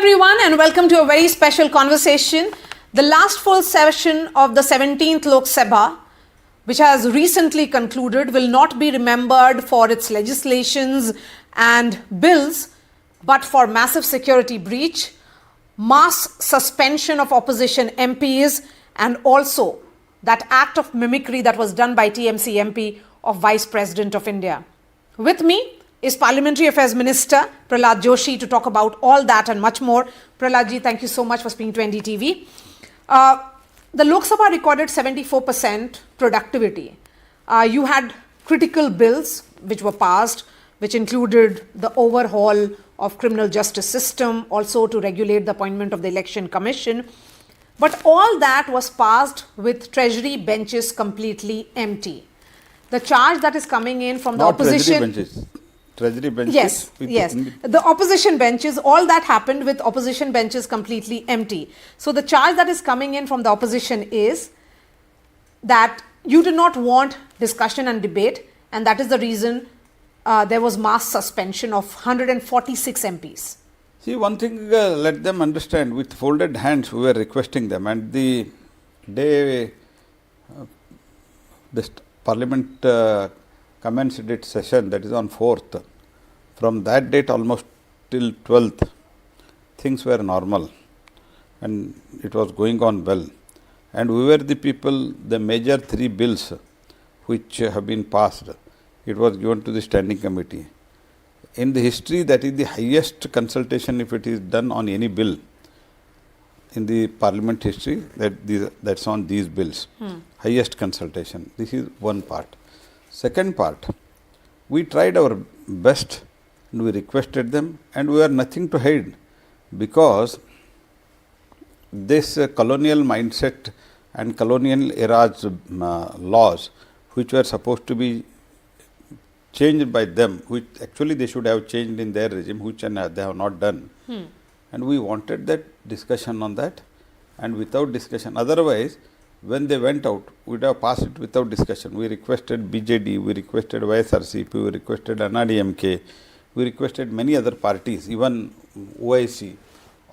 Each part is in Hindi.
everyone, and welcome to a very special conversation. The last full session of the 17th Lok Sabha, which has recently concluded, will not be remembered for its legislations and bills, but for massive security breach, mass suspension of opposition MPs, and also that act of mimicry that was done by TMC MP of Vice President of India. With me is Parliamentary Affairs Minister Prahlad Joshi to talk about all that and much more. Prahlad ji, thank you so much for speaking to NDTV. The Lok Sabha recorded 74% productivity. You had critical bills which were passed, which included the overhaul of criminal justice system, also to regulate the appointment of the Election Commission. But all that was passed with treasury benches completely empty. The charge that is coming in from the opposition... Treasury benches. Yes. The opposition benches, all that happened with opposition benches completely empty. So the charge that is coming in from the opposition is that you do not want discussion and debate, and that is the reason there was mass suspension of 146 MPs. See, one thing, let them understand, with folded hands we were requesting them, and the day this Parliament commenced its session, that is on 4th, from that date almost till 12th, things were normal and it was going on well. And we were the people, the major 3 bills which have been passed, it was given to the standing committee. In the history, that is the highest consultation if it is done on any bill in the Parliament history, that's on these bills. Highest consultation. This is one part. Second part, we tried our best and we requested them, and we have nothing to hide, because this colonial mindset and colonial era's laws, which were supposed to be changed by them, which actually they should have changed in their regime, which they have not done. And we wanted that discussion on that, and without discussion. Otherwise, when they went out, we would have passed it without discussion. We requested BJD, we requested YSRCP, we requested ANADMK, we requested many other parties, even OIC,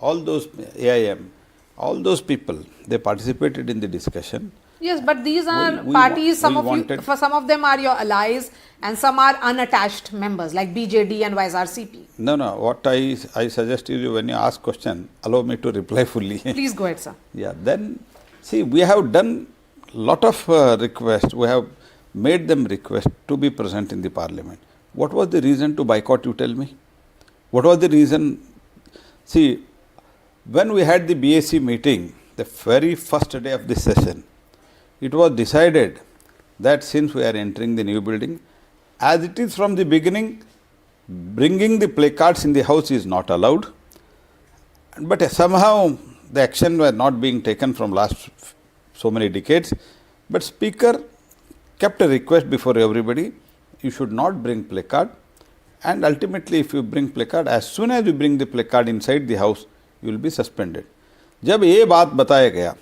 all those AIM, all those people, they participated in the discussion. Yes, but these are parties, for some of them are your allies and some are unattached members like BJD and YSRCP. No, what I suggest is, when you ask question, allow me to reply fully. Please go ahead, sir. Yeah, then see, we have done lot of requests, we have made them request to be present in the Parliament. What was the reason to boycott, you tell me? What was the reason? See, when we had the BAC meeting, the very first day of this session, it was decided that since we are entering the new building, as it is from the beginning, bringing the placards in the house is not allowed. But somehow the action were not being taken from last so many decades. But Speaker kept a request before everybody, you should not bring placard, and ultimately if you bring placard, as soon as you bring the placard inside the house, you will be suspended. जब ये बात बताया गया,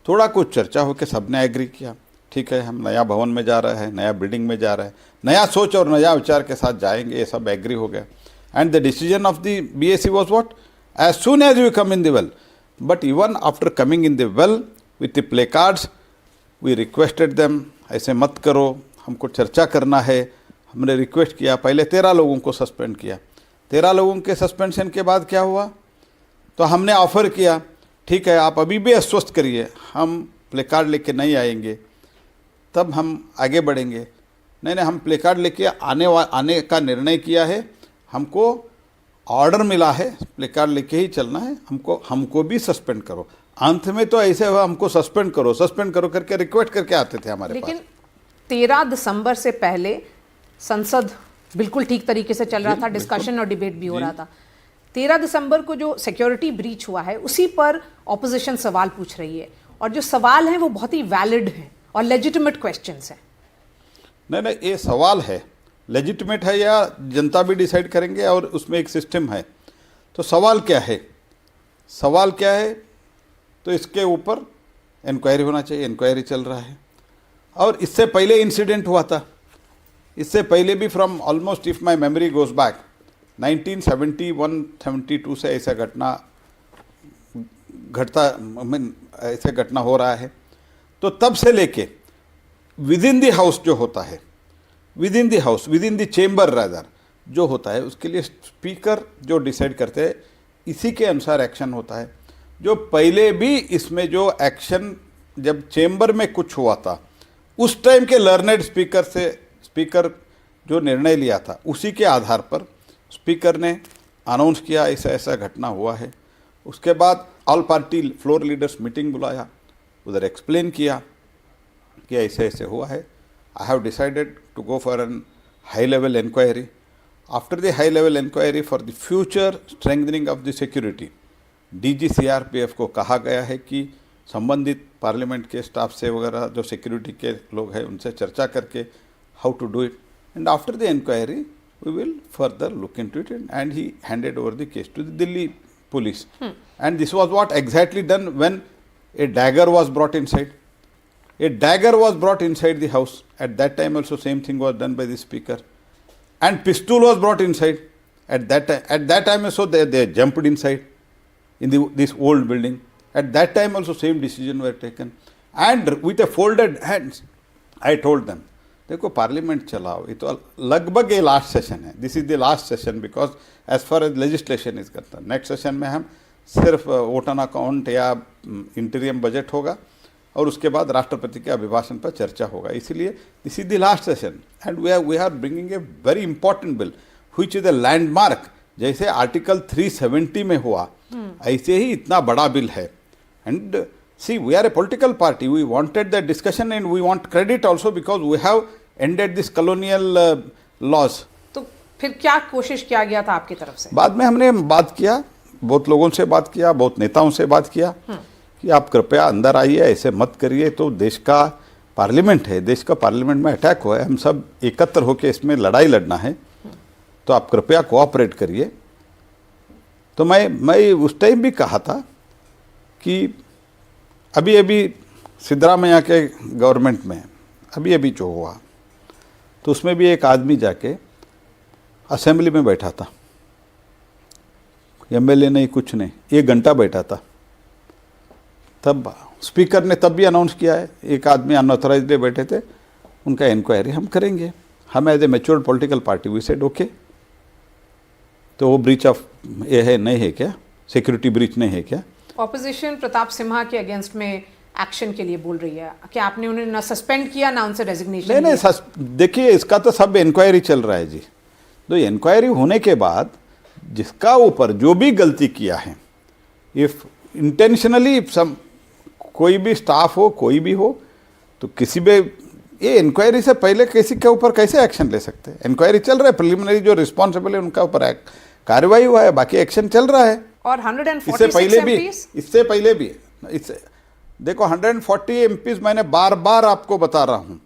थोड़ा कुछ चर्चा होकर सबने एग्री किया, ठीक है, हम नया भवन में जा रहे हैं, नया बिल्डिंग में जा रहे हैं, नया सोच और नया विचार के साथ जाएंगे, ये सब एग्री हो गया. And the decision of the BAC was what? As soon as you come in the well. But even after coming in the well with the placards, we requested them, ऐसे मत करो, हमको चर्चा करना है. हमने रिक्वेस्ट किया, पहले 13 लोगों को सस्पेंड किया. 13 लोगों के सस्पेंशन के बाद क्या हुआ? तो हमने ऑफर किया, ठीक है, आप अभी भी आश्वस्त करिए, हम प्लेकार्ड लेके नहीं आएंगे, तब हम आगे बढ़ेंगे. नहीं, हम प्लेकार्ड लेके आने का निर्णय किया है, हमको ऑर्डर मिला है, प्लेकार्ड लेके ही चलना है, हमको भी सस्पेंड करो. अंत में तो ऐसे हुआ, हमको सस्पेंड करो करके रिक्वेस्ट करके आते थे हमारे पास. लेकिन 13 दिसंबर से पहले संसद बिल्कुल ठीक तरीके से चल रहा था, डिस्कशन और डिबेट भी हो रहा था. 13 दिसंबर को जो सिक्योरिटी ब्रीच हुआ है, उसी पर ऑपोजिशन सवाल पूछ रही है, और जो सवाल हैं वो बहुत ही वैलिड हैं और लेजिटिमेट क्वेश्चंस हैं. नहीं, ये सवाल है, लेजिटिमेट है या जनता भी डिसाइड करेंगे, और उसमें एक सिस्टम है. तो सवाल क्या है? तो इसके ऊपर इंक्वायरी होना चाहिए. इंक्वायरी चल रहा है, और इससे पहले इंसिडेंट हुआ था. इससे पहले भी from almost, if my memory goes back, 1971-72 से ऐसा घटना ऐसे घटना हो रहा है, तो तब से लेके विद इन द हाउस जो होता है, with in the house, with in the chamber rather जो होता है, उसके लिए स्पीकर जो डिसाइड करते हैं, इसी के अनुसार एक्शन होता है। जो पहले भी इसमें जो एक्शन जब चेंबर में कुछ हुआ था, उस टाइम के लर्नेड स्पीकर जो निर्णय लिया था, उसी के आधार पर स्पीकर ने अनाउंस किया ऐसा ऐसा घटना हुआ है। उसके बाद all party floor leaders meeting बुलाया, उधर एक्सप्लेन किया कि ऐसे ऐसे हुआ है। I have decided to go for an high level inquiry. After the high level inquiry for the future strengthening of the security, DG CRPF को कहा गया है कि संबंधित पार्लियामेंट के स्टाफ से वगैरह जो सिक्योरिटी के लोग हैं उनसे चर्चा करके how to do it, and after the inquiry we will further look into it, and he handed over the case to the Delhi police. And this was what exactly done when a dagger was brought inside. A dagger was brought inside the house. At that time also same thing was done by the speaker. And pistol was brought inside. At that time also they jumped inside in this old building. At that time also same decision were taken. And with a folded hands, I told them, देखो पार्लियामेंट चलाओ, ये तो लगभग ये लास्ट सेशन है, this is the last session because as far as legislation is concerned. Next session में हम सिर्फ वोट ऑन अकाउंट या इंटीरियम बजट होगा और उसके बाद राष्ट्रपति के अभिभाषण पर चर्चा होगा, इसीलिए this is the last session and we are bringing a very important bill which is a landmark. जैसे आर्टिकल 370 में हुआ, ऐसे ही इतना बड़ा बिल है। And see, we are a political party. We wanted that discussion and we want credit also because we have ended this colonial laws. तो फिर क्या कोशिश किया गया था आपकी तरफ से? बाद में हमने बात किया, बहुत लोगों से बात किया, बहुत नेताओं से बात किया कि आप कृपया अंदर आइए, ऐसे मत करिए, तो देश का पार्लियामेंट है, देश का पार्लियामेंट में अटैक हुआ है, हम सब एकत्र होकर इसमें लड़ाई लड़ना है, तो आप कृपया कोऑपरेट करिए। तो मैं उस टाइम भी कहा था कि अभी सिद्धरामैया के गवर्नमेंट में अभी जो हुआ, तो उसमें भी एक आदमी जाके असेंबली में बैठा था, एमएलए नहीं कुछ नहीं, 1 घंटा बैठा था। तब स्पीकर ने तब भी अनाउंस किया है, एक आदमी अनऑथराइज्ड बैठे थे, उनका इंक्वायरी हम करेंगे। हम as a matured political party we said okay. तो वो ब्रीच ऑफ ये है नहीं है क्या, सिक्योरिटी ब्रीच नहीं है क्या? ऑपोजिशन प्रताप सिम्हा के अगेंस्ट में एक्शन के लिए बोल रही है कि आपने उन्हें ना सस्पेंड किया ना उनसे रेजिग्नेशन। नहीं, देखिए इसका तो सब इंक्वायरी चल रहा है जी। तो इंक्वायरी होने के बाद जिसका ऊपर जो भी गलती किया है, इफ इंटेंशनली कोई भी स्टाफ हो, कोई भी हो, तो किसी भी ये इंक्वायरी से पहले किसी के ऊपर कैसे एक्शन ले सकते हैं? इंक्वायरी चल रहा है, प्रिलिमिनरी जो रिस्पॉन्सिबल है उनका ऊपर कार्रवाई हुआ है, बाकी एक्शन चल रहा है। और 146 इससे पहले भी देखो 140 एमपीज मैंने बार बार आपको बता रहा हूं,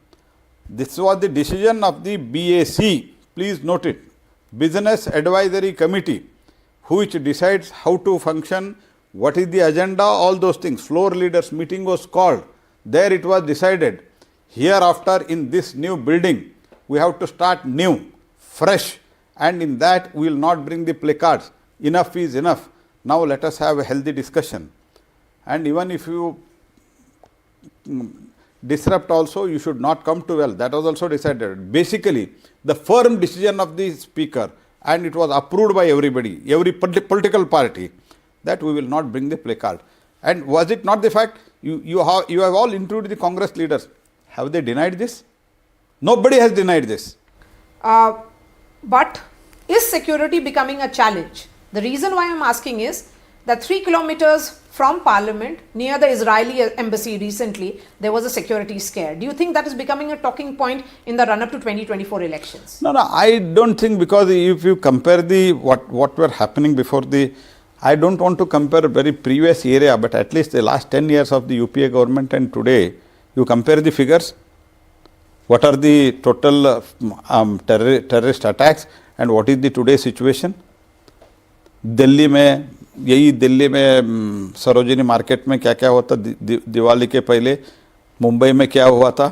this was the decision of the BAC, please note it, business advisory committee, which decides how to function, what is the agenda, all those things. Floor leaders meeting was called, there it was decided, here after in this new building we have to start new fresh, and in that we will not bring the placards. Enough is enough. Now let us have a healthy discussion. And even if you disrupt also, you should not come to well. That was also decided. Basically, the firm decision of the speaker, and it was approved by everybody, every political party, that we will not bring the placard. And was it not the fact you have all included the Congress leaders? Have they denied this? Nobody has denied this. But is security becoming a challenge? The reason why I'm asking is that 3 kilometers from Parliament, near the Israeli embassy recently, there was a security scare. Do you think that is becoming a talking point in the run-up to 2024 elections? No, I don't think, because if you compare what were happening before I don't want to compare very previous area, but at least the last 10 years of the UPA government and today, you compare the figures. What are the total terrorist attacks and what is the today's situation? Delhi में सरोजिनी मार्केट में क्या क्या होता, दिवाली के पहले मुंबई में क्या हुआ था,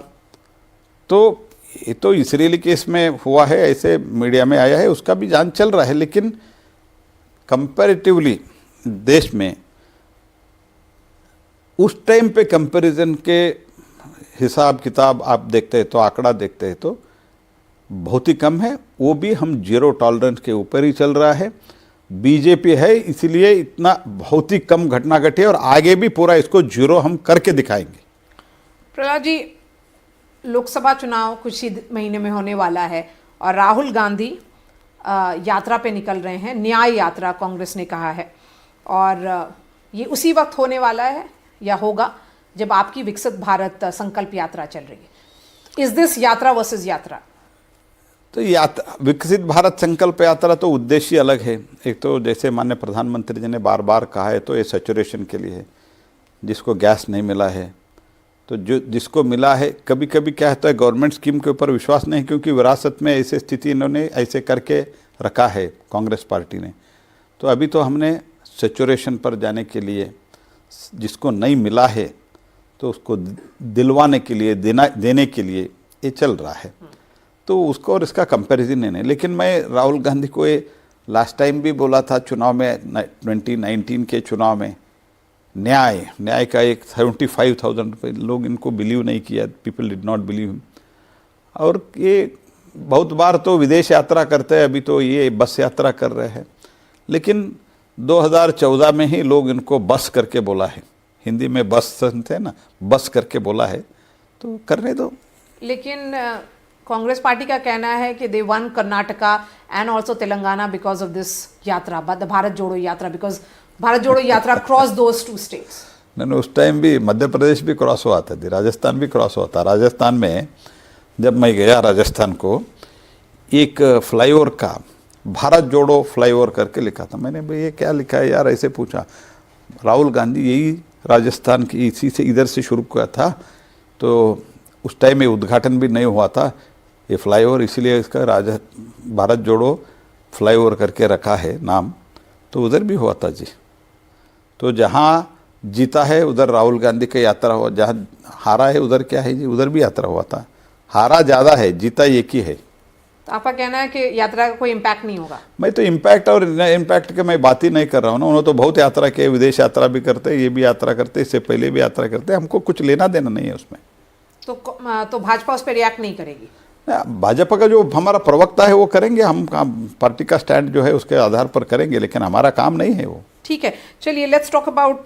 तो ये तो इसराइली केस में हुआ है, ऐसे मीडिया में आया है, उसका भी जांच चल रहा है। लेकिन कंपैरेटिवली देश में उस टाइम पे कंपैरिजन के हिसाब किताब आप देखते हैं तो आंकड़ा देखते हैं तो बहुत ही कम है, वो भी हम जीरो टॉलरेंस के ऊपर ही चल रहा है। बीजेपी है इसलिए इतना बहुत ही कम घटना घटी और आगे भी पूरा इसको जीरो हम करके दिखाएंगे। प्रहलाद जी, लोकसभा चुनाव कुछ ही महीने में होने वाला है और राहुल गांधी यात्रा पे निकल रहे हैं, न्याय यात्रा कांग्रेस ने कहा है, और ये उसी वक्त होने वाला है या होगा जब आपकी विकसित भारत संकल्प यात्रा चल रही है। इज दिस यात्रा वर्सेस यात्रा? तो यात्रा विकसित भारत संकल्प यात्रा तो उद्देश्य अलग है। एक तो जैसे माननीय प्रधानमंत्री जी ने बार बार कहा है तो ये सैचुरेशन के लिए है, जिसको गैस नहीं मिला है तो जो जिसको मिला है, कभी कभी क्या होता है गवर्नमेंट स्कीम के ऊपर विश्वास नहीं, क्योंकि विरासत में ऐसी स्थिति इन्होंने ऐसे करके रखा है कांग्रेस पार्टी ने। तो अभी तो हमने सैचुरेशन पर जाने के लिए जिसको नहीं मिला है तो उसको दिलवाने के लिए देने के लिए ये चल रहा है। तो उसको और इसका कंपैरिजन नहीं। लेकिन मैं राहुल गांधी को ये लास्ट टाइम भी बोला था चुनाव में, 2019 के चुनाव में, न्याय का एक 75,000 रुपये, लोग इनको बिलीव नहीं किया, पीपल डिड नॉट बिलीव। और ये बहुत बार तो विदेश यात्रा करते हैं, अभी तो ये बस यात्रा कर रहे हैं, लेकिन 2014 में ही लोग इनको बस करके बोला है, हिंदी में बस थे ना, बस करके बोला है, तो करने दो। लेकिन कांग्रेस पार्टी का कहना है कि they won Karnataka and also Telangana because of this yatra, Bharat जोड़ो यात्रा, बिकॉज भारत जोड़ो यात्रा क्रॉस दोज टू स्टेट्स। नहीं, उस टाइम भी मध्य प्रदेश भी क्रॉस हुआ था, राजस्थान भी क्रॉस हुआ था। राजस्थान में जब मैं गया राजस्थान को, एक फ्लाईओवर का भारत जोड़ो फ्लाईओवर करके लिखा था। मैंने भाई ये क्या लिखा है यार, ऐसे पूछा। राहुल गांधी यही राजस्थान की इसी से इधर से शुरू किया था, तो उस टाइम में उद्घाटन भी नहीं हुआ था ये फ्लाईओवर, इसीलिए इसका भारत जोड़ो फ्लाईओवर करके रखा है नाम। तो उधर भी हुआ था जी। तो जहाँ जीता है उधर राहुल गांधी का यात्रा हुआ, जहाँ हारा है उधर क्या है जी, उधर भी यात्रा हुआ था। हारा ज़्यादा है, जीता एक ही है। तो आपका कहना है कि यात्रा का कोई इम्पैक्ट नहीं होगा? मैं तो इम्पैक्ट और इम्पैक्ट के मैं बात ही नहीं कर रहा हूँ ना। उन्होंने तो बहुत यात्रा किए, विदेश यात्रा भी करते हैं, ये भी यात्रा करते, इससे पहले भी यात्रा करते, हमको कुछ लेना देना नहीं है उसमें। तो भाजपा उस पर रिएक्ट नहीं करेगी? भाजपा का जो हमारा प्रवक्ता है वो करेंगे, हम पार्टी का स्टैंड जो है उसके आधार पर करेंगे, लेकिन हमारा काम नहीं है वो। ठीक है, चलिए let's talk about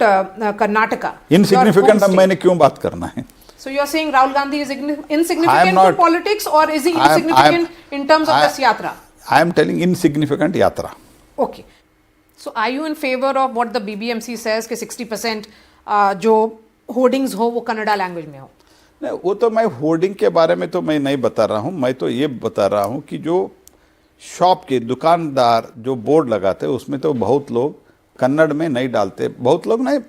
Karnataka. Insignificant अब मैंने क्यों बात करना है? So you are saying Rahul Gandhi is insignificant for politics, or is he insignificant in terms of this yatra? I am telling insignificant yatra. Okay. So are you in favor of what the BBMC says कि 60% जो होर्डिंग्स हो वो कन्नड़ा लैंग्वेज में हो? नहीं, वो तो मैं होर्डिंग के बारे में तो मैं नहीं बता रहा हूँ। मैं तो ये बता रहा हूँ कि जो शॉप के दुकानदार जो बोर्ड लगाते हैं उसमें तो बहुत लोग कन्नड़ में नहीं डालते, बहुत लोग नहीं,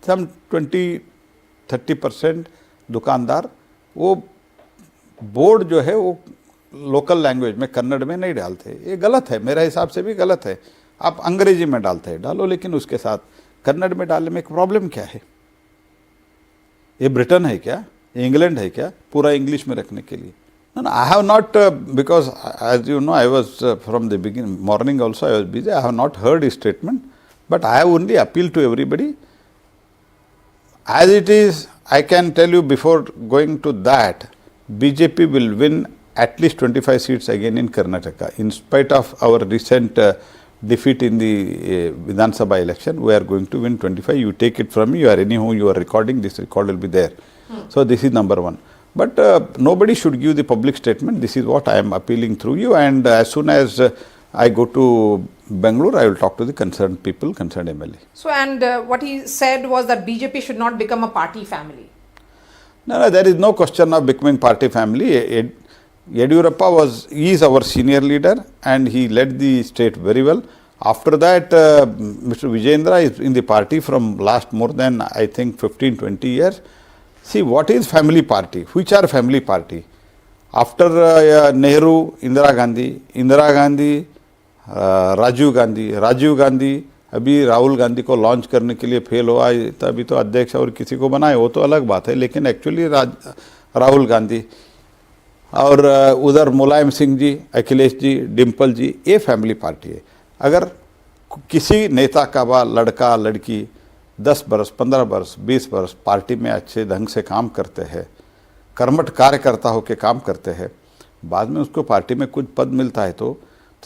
सम 20-30% दुकानदार वो बोर्ड जो है वो लोकल लैंग्वेज में कन्नड़ में नहीं डालते। ये गलत है, मेरे हिसाब से भी गलत है। आप अंग्रेजी में डालते हैं डालो, लेकिन उसके साथ कन्नड़ में डालने में एक प्रॉब्लम क्या है? ये ब्रिटेन है क्या, ये इंग्लैंड है क्या पूरा इंग्लिश में रखने के लिए? No, I have not, because as you know, I was from the beginning, morning also I was busy, I have not heard his statement, but I have only appealed to everybody. As it is, I can tell you before going to that, BJP will win at least 25 seats again in Karnataka. In spite of our recent defeat in the Vidhan Sabha election, we are going to win 25. You take it from me, you are anyhow, you are recording, this record will be there. So this is number one. But nobody should give the public statement. This is what I am appealing through you, and as soon as I go to Bangalore, I will talk to the concerned people, concerned MLA. So, and what he said was that BJP should not become a party family. No, there is no question of becoming party family. Yediyurappa is our senior leader and he led the state very well. After that, Mr. Vijayendra is in the party from last more than, I think, 15-20 years. See, what is family party? Which are family party? After Nehru, Indira Gandhi, Rajiv Gandhi, अभी राहुल गांधी को लॉन्च करने के लिए फेल हुआ, तभी तो अध्यक्ष और किसी को बनाए, वो तो अलग बात है, लेकिन एक्चुअली राहुल गांधी और उधर मुलायम सिंह जी, अखिलेश जी, डिम्पल जी, ये फैमिली पार्टी है। अगर किसी नेता का लड़का लड़की 10 बरस, 15 बरस, 20 बरस पार्टी में अच्छे ढंग से काम करते हैं, कर्मठ कार्यकर्ता होकर काम करते हैं, बाद में उसको पार्टी में कुछ पद मिलता है तो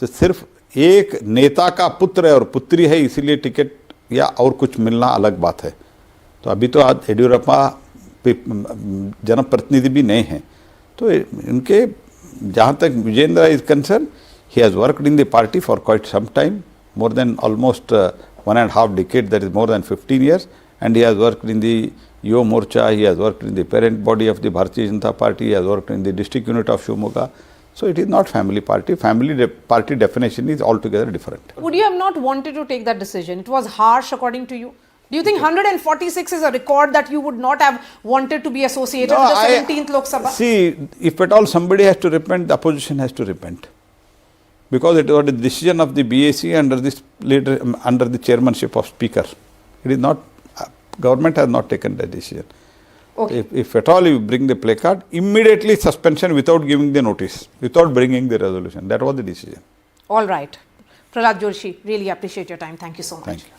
सिर्फ एक नेता का पुत्र है और पुत्री है इसीलिए टिकट या और कुछ मिलना अलग बात है। तो अभी तो आज येडियुरप्पा जनप्रतिनिधि भी नहीं हैं, तो इनके जहाँ तक Vijender is concerned, he has worked in the party for quite some time, more than almost 1.5 decade, that is more than 15 years, and he has worked in the Yuva Morcha, he has worked in the parent body of the Bharatiya Janata Party, he has worked in the district unit of Shivamogga. So it is not family party. Party definition is altogether different. Would you have not wanted to take that decision? It was harsh according to you. Do you think 146 is a record that you would not have wanted to be associated with the 17th Lok Sabha? See, if at all somebody has to repent, the opposition has to repent. Because it was the decision of the BAC under the chairmanship of Speaker. It is not, government has not taken the decision. Okay. If at all you bring the placard, immediately suspension without giving the notice, without bringing the resolution. That was the decision. All right. Prahlad Joshi, really appreciate your time. Thank you so much. Thank you.